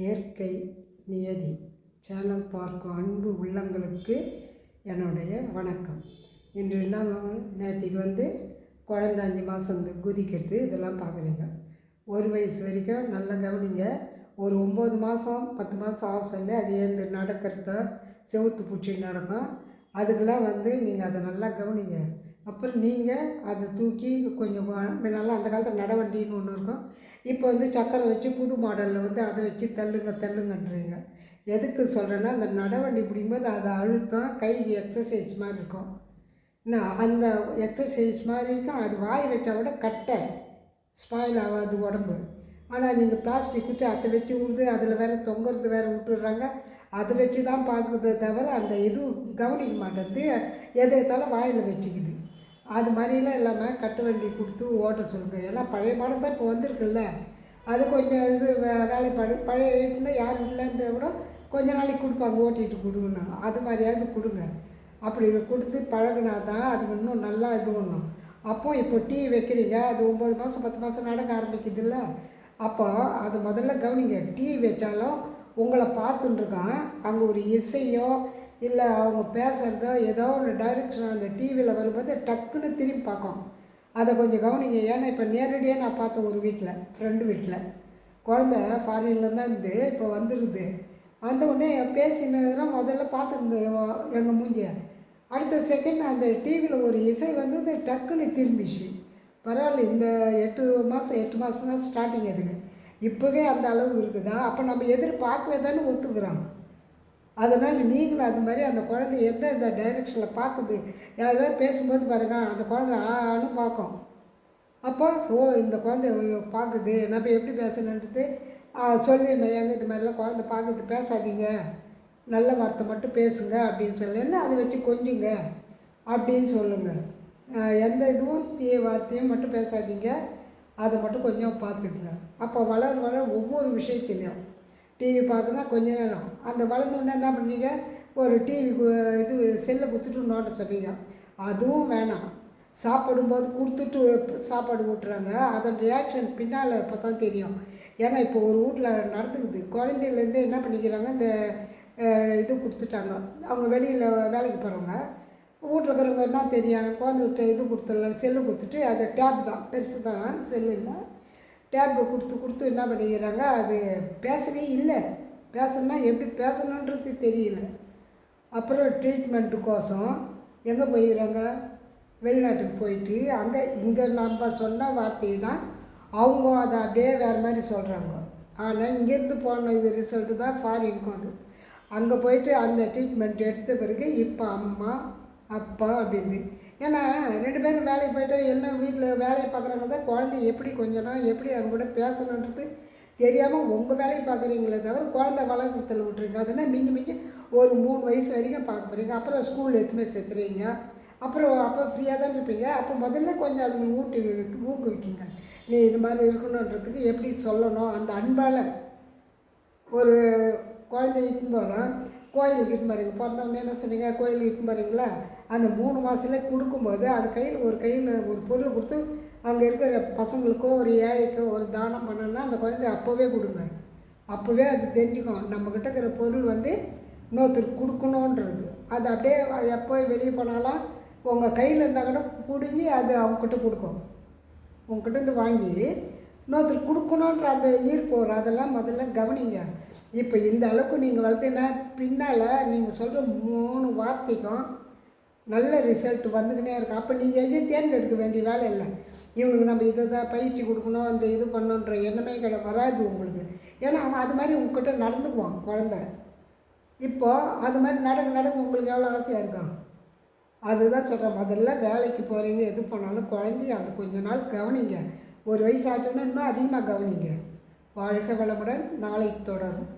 இயற்கை நியதி சேனல் பார்க்கும் அன்பு உள்ளங்களுக்கு என்னுடைய வணக்கம். இன்று என்ன நேற்றுக்கு குழந்த 5 மாதம் குதிக்கிறது இதெல்லாம் பார்க்குறீங்க. 1 வயசு வரைக்கும் நல்லா கவனிங்க. ஒரு 9 மாதம் 10 மாதம் ஆக சொல்லி அது ஏந்து நடக்கிறத செவுத்து பிடிச்சி நடக்கும். அதுக்கெல்லாம் நீங்கள் அதை நல்லா கவனிங்க. அப்புறம் நீங்கள் அதை தூக்கி கொஞ்சம் நல்லா அந்த காலத்தில் நடவண்டின்னு ஒன்று இருக்கும். இப்போ சக்கரை வச்சு புது மாடலில் அதை வச்சு தள்ளுங்கன்றீங்க. எதுக்கு சொல்கிறேன்னா, அந்த நடவண்டி பிடிக்கும்போது அதை அழுத்தம் கைக்கு எக்ஸசைஸ் மாதிரி இருக்கும். அந்த எக்ஸசைஸ் மாதிரி இருக்கும். அது வாய் வச்சா கூட கட்டை ஸ்பாயில் ஆகாது உடம்பு. ஆனால் நீங்கள் பிளாஸ்டிக் குத்தி அதை வச்சு விடுது, அதில் வேறு தொங்குறது வேறு விட்டுடுறாங்க. அதை வச்சு தான் பார்க்குறதே தவிர அந்த கவனிக்க மாட்டேங்குது. எதாலும் வாயில் வச்சுக்குது. அது மாதிரிலாம் இல்லாமல் கட்டு வண்டி கொடுத்து ஓட்ட சொல்லுங்க. எல்லாம் பழைய மாடல் தான் இப்போ வந்திருக்குல்ல. அது கொஞ்சம் வேலைப்பாடு பழைய இருந்தால் யார் வீட்டில் இருந்தால் கூட கொஞ்ச நாளைக்கு கொடுப்பாங்க, ஓட்டிகிட்டு கொடுங்கண்ணா. அது மாதிரியாவது கொடுங்க. அப்படி கொடுத்து பழகினா தான் அதுக்கு இன்னும் நல்லா இது பண்ணும். அப்போது இப்போ டீ வைக்கிறீங்க, அது 9 மாதம் 10 மாதம் நடக்க ஆரம்பிக்குதுல்ல. அப்போ அது முதல்ல கவனிங்க. டீ வச்சாலும் உங்களை பார்த்துட்டுருக்கான், அங்கே ஒரு இசையோ இல்லை அவங்க பேசுகிறதோ ஏதோ ஒரு டைரெக்ஷன் அந்த டிவியில் வரும்போது டக்குன்னு திரும்பி பார்க்கும். அதை கொஞ்சம் கவனிங்க. ஏன்னா இப்போ நேரடியாக நான் பார்த்தேன் ஒரு வீட்டில், ஃப்ரெண்டு வீட்டில் குழந்த ஃபாரின்லேருந்து தான் இப்போ வந்துருக்குது. வந்த உடனே பேசினதுனா முதல்ல பார்த்துருந்தேன் எங்கள் மூஞ்சியை. அடுத்த செகண்ட் அந்த டிவியில் ஒரு இசை டக்குன்னு திரும்பிச்சு. பரவாயில்ல, இந்த 8 மாதம் தான் ஸ்டார்டிங். அதுக்கு இப்போவே அந்த அளவு இருக்குதா? அப்போ நம்ம எதிர்பார்க்கவே தானே ஒத்துக்கிறோம். அதனால் நீங்களும் அது மாதிரி அந்த குழந்தை எந்த டைரெக்ஷனில் பார்க்குது, யாராவது பேசும்போது பாருங்கள் அந்த குழந்தை ஆன்னு பார்க்கும். அப்போ இந்த குழந்தை பார்க்குது, நம்ம எப்படி பேசணுன்றது சொல்லிடணும். எங்கள் இது மாதிரிலாம் குழந்தை பார்க்குது, பேசாதீங்க, நல்ல வார்த்தை மட்டும் பேசுங்க அப்படின்னு சொல்லி அதை வச்சு கொஞ்சுங்க அப்படின்னு சொல்லுங்கள். எந்த இதுவும் தீய வார்த்தையும் மட்டும் பேசாதீங்க, அதை மட்டும் கொஞ்சம் பார்த்துக்குங்க. அப்போ வளர ஒவ்வொரு விஷயத்துலையும் டிவி பார்க்குன்னா கொஞ்ச நேரம் அந்த வளர்ந்தோடனே என்ன பண்ணீங்க, ஒரு டிவி செல்லை கொடுத்துட்டு நோட்ட சொல்கிறீங்க. அதுவும் வேணாம். சாப்பிடும்போது கொடுத்துட்டு சாப்பாடு ஊட்டுறாங்க. அதோட ரியாக்ஷன் பின்னால் இப்போ தான் தெரியும். ஏன்னா இப்போ ஒரு வீட்டில் நடந்துக்குது. குழந்தையிலேருந்து என்ன பண்ணிக்கிறாங்க, இந்த கொடுத்துட்டாங்க. அவங்க வெளியில் வேலைக்கு போகிறவங்க வீட்டில் இருக்கிறவங்க என்ன தெரியும், குழந்தைகிட்ட கொடுத்துடலாம், செல்லு கொடுத்துட்டு அது டேப் தான் பெருசு தான், செல்லு இல்லை, டேப்பு கொடுத்து என்ன பண்ணிக்கிறாங்க, அது பேசவே இல்லை. பேசணுன்னா எப்படி பேசணுன்றது தெரியல. அப்புறம் ட்ரீட்மெண்ட்டுக்கோசம் எங்கே போயிடுறாங்க, வெளிநாட்டுக்கு போயிட்டு இங்கே நம்ம சொன்ன வார்த்தையை தான் அவங்க அதை அப்படியே வேறு மாதிரி சொல்கிறாங்க. ஆனால் இங்கேருந்து போன ரிசல்ட்டு தான் ஃபாரினுக்கும். அங்கே போயிட்டு அந்த ட்ரீட்மெண்ட் எடுத்த பிறகு இப்போ அம்மா அப்பா அப்படின்னு. ஏன்னா 2 பேரும் வேலைக்கு போய்ட்டு எல்லாம் வீட்டில் வேலையை பார்க்குறாங்க தான் குழந்தை எப்படி கொஞ்சம் எப்படி அவங்க கூட பேசணுன்றது தெரியாமல் உங்கள் வேலையை பார்க்குறீங்களே தவிர குழந்தை வளர்க்குறதுல விட்டுறீங்க. அதனால் மிஞ்சி ஒரு 3 வயசு வரைக்கும் பார்க்க போகிறீங்க. அப்புறம் ஸ்கூலில் எடுத்துமே சேர்த்துறீங்க. அப்புறம் அப்போ ஃப்ரீயாக தான் இருப்பீங்க. அப்போ முதல்ல கொஞ்சம் அதுங்களுக்கு ஊக்குவிக்கிங்க. நீ இது மாதிரி இருக்கணுன்றதுக்கு எப்படி சொல்லணும், அந்த அன்பால் ஒரு குழந்தை இட்டுன்னு போகிறோம். கோயிலுக்கு இட்டுன்னு போகிறீங்க, பிறந்தவொடனே என்ன சொன்னீங்க, கோயிலுக்கு இட்டுன்னு போகிறீங்களா, அந்த 3 மாதத்துல கொடுக்கும்போது அது கையில் ஒரு பொருள் கொடுத்து அங்கே இருக்கிற பசங்களுக்கோ ஒரு ஏழைக்கோ ஒரு தானம் பண்ணணும்னா அந்த குழந்தை அப்போவே கொடுங்க. அப்போவே அது தெரிஞ்சுக்கும் நம்மக்கிட்ட இருக்கிற பொருள் இன்னொருத்தருக்கு கொடுக்கணுன்றது. அது அப்படியே எப்போ வெளியே போனாலும் உங்கள் கையில் இருந்தால் கூட பிடுங்கி அது அவங்கக்கிட்ட கொடுக்கும். உங்ககிட்ட வாங்கி இன்னொருத்தருக்கு கொடுக்கணுன்ற அந்த ஈர்ப்பு வரும். அதெல்லாம் முதல்ல கவனிங்க. இப்போ இந்த அளவுக்கு நீங்கள் வளர்த்தீங்கன்னா பின்னால் நீங்கள் சொல்கிற 3 வார்த்தைக்கும் நல்ல ரிசல்ட் வந்துக்கினே இருக்கும். அப்போ நீங்கள் எதையும் தேர்ந்தெடுக்க வேண்டிய வேலை இல்லை. இவனுக்கு நம்ம இதை தான் பயிற்சி கொடுக்கணும், இந்த இது பண்ணணுன்ற எண்ணமே வராது உங்களுக்கு. ஏன்னா அவன் அது மாதிரி உங்ககிட்ட நடந்துக்குவான் குழந்த. இப்போது அது மாதிரி நடக்க உங்களுக்கு எவ்வளோ ஆசையாக இருக்கும். அதுதான் சொல்கிறேன். முதல்ல வேலைக்கு போகிறீங்க, எது பண்ணாலும் குழந்தைய அந்த கொஞ்ச நாள் கவனிங்க. 1 வயசு ஆச்சுன்னா இன்னும் அதிகமாக கவனிங்க. வாழ்க வளமுடன். நாளை தொடரும்.